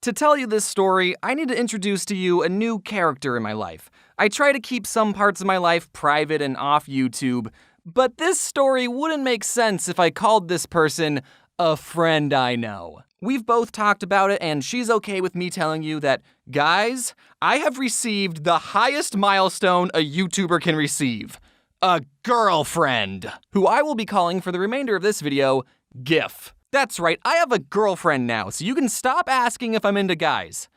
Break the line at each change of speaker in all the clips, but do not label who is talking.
To tell you this story, I need to introduce to you a new character in my life. I try to keep some parts of my life private and off YouTube, but this story wouldn't make sense if I called this person a friend I know. We've both talked about it, and she's okay with me telling you that, guys, I have received the highest milestone a YouTuber can receive. A girlfriend, who I will be calling for the remainder of this video, GIF. That's right, I have a girlfriend now, so you can stop asking if I'm into guys.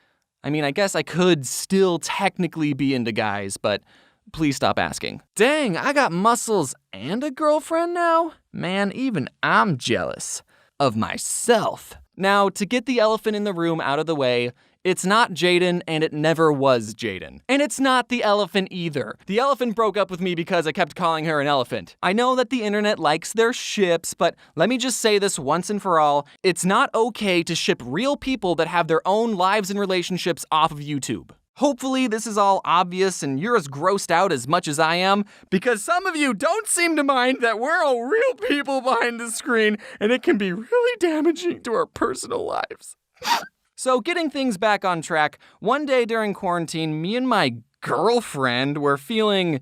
I mean, I guess I could still technically be into guys, but please stop asking. Dang, I got muscles and a girlfriend now? Man, even I'm jealous of myself. Now, to get the elephant in the room out of the way, it's not Jaden, and it never was Jaden. And it's not the elephant either. The elephant broke up with me because I kept calling her an elephant. I know that the internet likes their ships, but let me just say this once and for all. It's not okay to ship real people that have their own lives and relationships off of YouTube. Hopefully this is all obvious and you're as grossed out as much as I am, because some of you don't seem to mind that we're all real people behind the screen and it can be really damaging to our personal lives. So getting things back on track, one day during quarantine, me and my girlfriend were feeling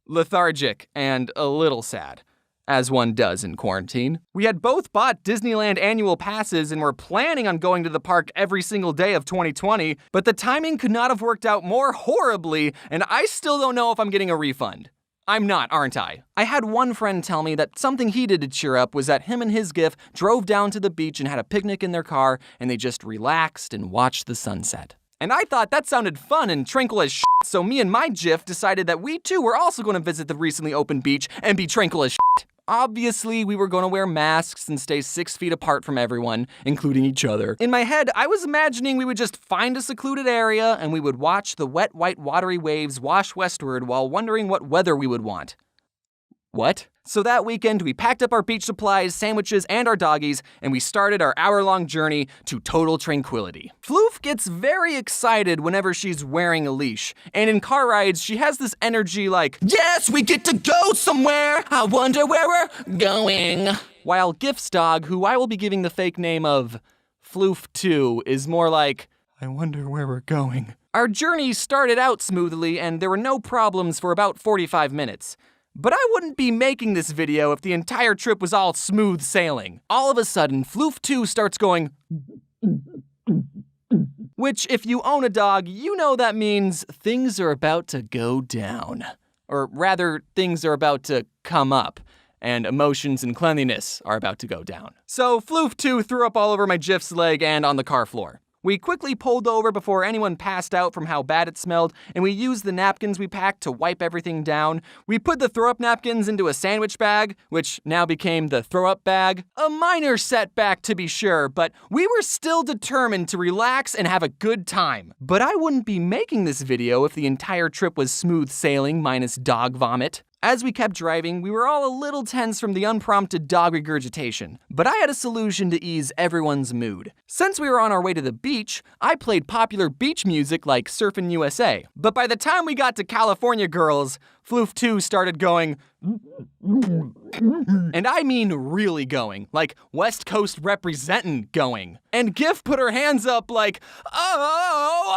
lethargic and a little sad, as one does in quarantine. We had both bought Disneyland annual passes and were planning on going to the park every single day of 2020, but the timing could not have worked out more horribly, and I still don't know if I'm getting a refund. I'm not, aren't I? I had one friend tell me that something he did to cheer up was that him and his GIF drove down to the beach and had a picnic in their car, and they just relaxed and watched the sunset. And I thought that sounded fun and tranquil as shit, so me and my GIF decided that we too were also going to visit the recently opened beach and be tranquil as shit. Obviously, we were going to wear masks and stay 6 feet apart from everyone, including each other. In my head, I was imagining we would just find a secluded area and we would watch the wet, white, watery waves wash westward while wondering what weather we would want. What? So that weekend, we packed up our beach supplies, sandwiches, and our doggies, and we started our hour-long journey to total tranquility. Floof gets very excited whenever she's wearing a leash, and in car rides, she has this energy like, yes, we get to go somewhere! I wonder where we're going! While GIF's dog, who I will be giving the fake name of Floof 2, is more like, I wonder where we're going. Our journey started out smoothly, and there were no problems for about 45 minutes. But I wouldn't be making this video if the entire trip was all smooth sailing. All of a sudden, Floof 2 starts going, which if you own a dog, you know that means things are about to go down. Or rather, things are about to come up, and emotions and cleanliness are about to go down. So Floof 2 threw up all over my GIF's leg and on the car floor. We quickly pulled over before anyone passed out from how bad it smelled, and we used the napkins we packed to wipe everything down. We put the throw-up napkins into a sandwich bag, which now became the throw-up bag. A minor setback to be sure, but we were still determined to relax and have a good time. But I wouldn't be making this video if the entire trip was smooth sailing minus dog vomit. As we kept driving, we were all a little tense from the unprompted dog regurgitation, but I had a solution to ease everyone's mood. Since we were on our way to the beach, I played popular beach music like Surfin' USA. But by the time we got to California Girls, Floof 2 started going, and I mean really going, like West Coast representin' going. And GIF put her hands up like, oh!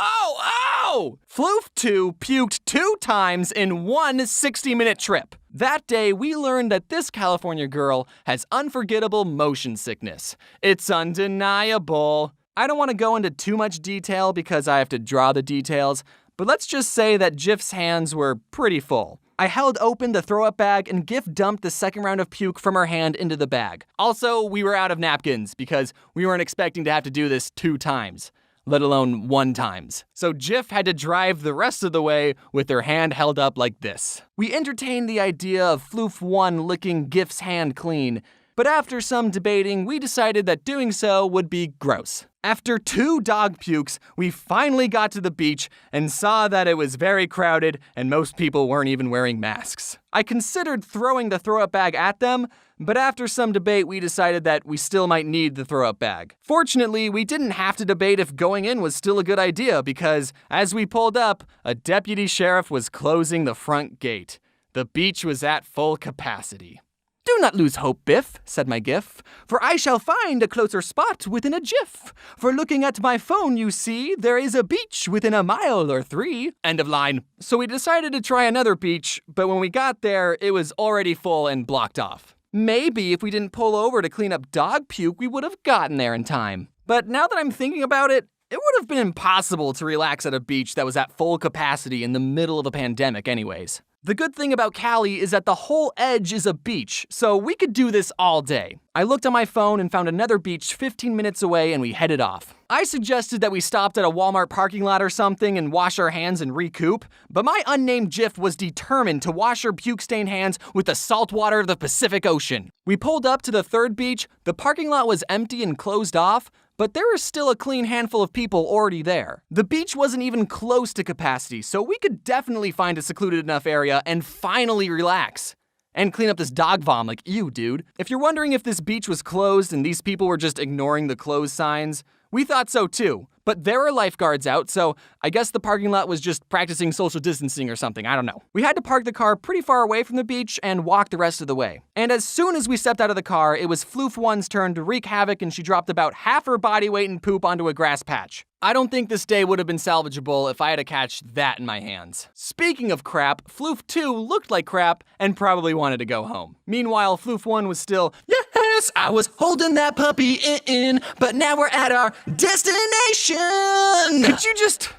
Floof 2 puked 2 times in one 60-minute trip. That day, we learned that this California girl has unforgettable motion sickness. It's undeniable. I don't want to go into too much detail because I have to draw the details, but let's just say that GIF's hands were pretty full. I held open the throw-up bag and GIF dumped the second round of puke from her hand into the bag. Also, we were out of napkins because we weren't expecting to have to do this 2 times, let alone 1 times. So GIF had to drive the rest of the way with her hand held up like this. We entertained the idea of Floof 1 licking GIF's hand clean, but after some debating, we decided that doing so would be gross. After 2 dog pukes, we finally got to the beach and saw that it was very crowded and most people weren't even wearing masks. I considered throwing the throw-up bag at them, but after some debate, we decided that we still might need the throw-up bag. Fortunately, we didn't have to debate if going in was still a good idea because, as we pulled up, a deputy sheriff was closing the front gate. The beach was at full capacity. "Do not lose hope, Biff," said my GIF, "for I shall find a closer spot within a jiff. For looking at my phone, you see, there is a beach within a mile or 3. End of line. So we decided to try another beach, but when we got there, it was already full and blocked off. Maybe if we didn't pull over to clean up dog puke, we would have gotten there in time. But now that I'm thinking about it, it would have been impossible to relax at a beach that was at full capacity in the middle of a pandemic anyways. The good thing about Cali is that the whole edge is a beach, so we could do this all day. I looked on my phone and found another beach 15 minutes away and we headed off. I suggested that we stopped at a Walmart parking lot or something and wash our hands and recoup, but my unnamed GIF was determined to wash her puke-stained hands with the salt water of the Pacific Ocean. We pulled up to the third beach, the parking lot was empty and closed off, but there was still a clean handful of people already there. The beach wasn't even close to capacity, so we could definitely find a secluded enough area and finally relax. And clean up this dog vom like you, dude. If you're wondering if this beach was closed and these people were just ignoring the closed signs, we thought so too. But there are lifeguards out, so I guess the parking lot was just practicing social distancing or something, I don't know. We had to park the car pretty far away from the beach and walk the rest of the way. And as soon as we stepped out of the car, it was Floof One's turn to wreak havoc and she dropped about half her body weight in poop onto a grass patch. I don't think this day would have been salvageable if I had to catch that in my hands. Speaking of crap, Floof 2 looked like crap and probably wanted to go home. Meanwhile, Floof 1 was still, "Yes, I was holding that puppy in, but now we're at our destination." Could you just...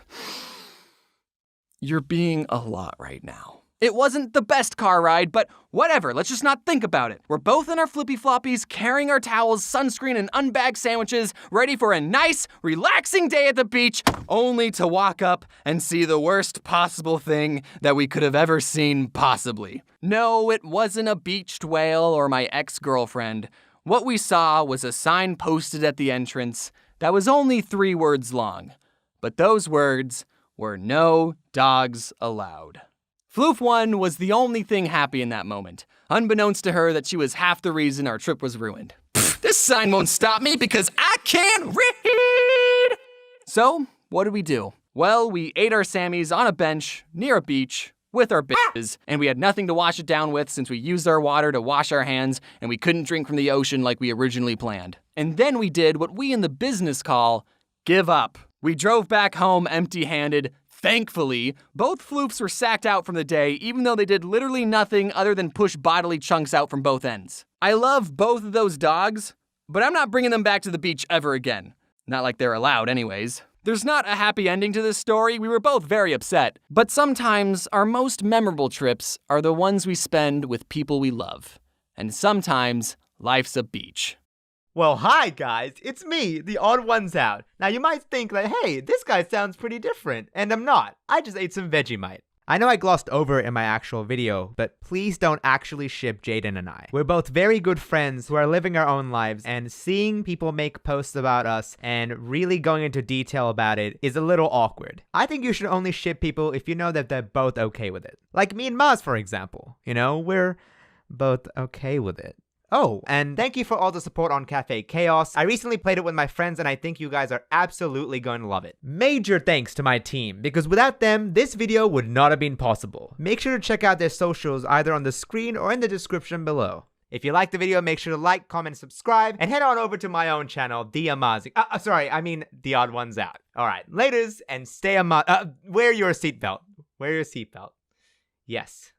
You're being a lot right now. It wasn't the best car ride, but whatever, let's just not think about it. We're both in our flippy floppies, carrying our towels, sunscreen, and unbagged sandwiches, ready for a nice, relaxing day at the beach, only to walk up and see the worst possible thing that we could have ever seen possibly. No, it wasn't a beached whale or my ex-girlfriend. What we saw was a sign posted at the entrance that was only 3 words long. But those words were "No dogs allowed." Floof 1 was the only thing happy in that moment, unbeknownst to her that she was half the reason our trip was ruined. This sign won't stop me because I can't read! So, what did we do? Well, we ate our Sammies on a bench near a beach with our bitches, and we had nothing to wash it down with since we used our water to wash our hands and we couldn't drink from the ocean like we originally planned. And then we did what we in the business call give up. We drove back home empty-handed. Thankfully, both floofs were sacked out from the day, even though they did literally nothing other than push bodily chunks out from both ends. I love both of those dogs, but I'm not bringing them back to the beach ever again. Not like they're allowed anyways. There's not a happy ending to this story, we were both very upset. But sometimes our most memorable trips are the ones we spend with people we love. And sometimes life's a beach.
Well, hi guys, it's me, the odd ones out. Now you might think that, hey, this guy sounds pretty different, and I'm not. I just ate some Vegemite. I know I glossed over it in my actual video, but please don't actually ship Jaden and I. We're both very good friends who are living our own lives, and seeing people make posts about us and really going into detail about it is a little awkward. I think you should only ship people if you know that they're both okay with it. Like me and Maz, for example. You know, we're both okay with it. Oh, and thank you for all the support on Cafe Chaos. I recently played it with my friends and I think you guys are absolutely going to love it. Major thanks to my team, because without them, this video would not have been possible. Make sure to check out their socials either on the screen or in the description below. If you liked the video, make sure to like, comment, subscribe, and head on over to my own channel, The Odd Ones Out. Alright, laters, and stay wear your seatbelt. Wear your seatbelt. Yes.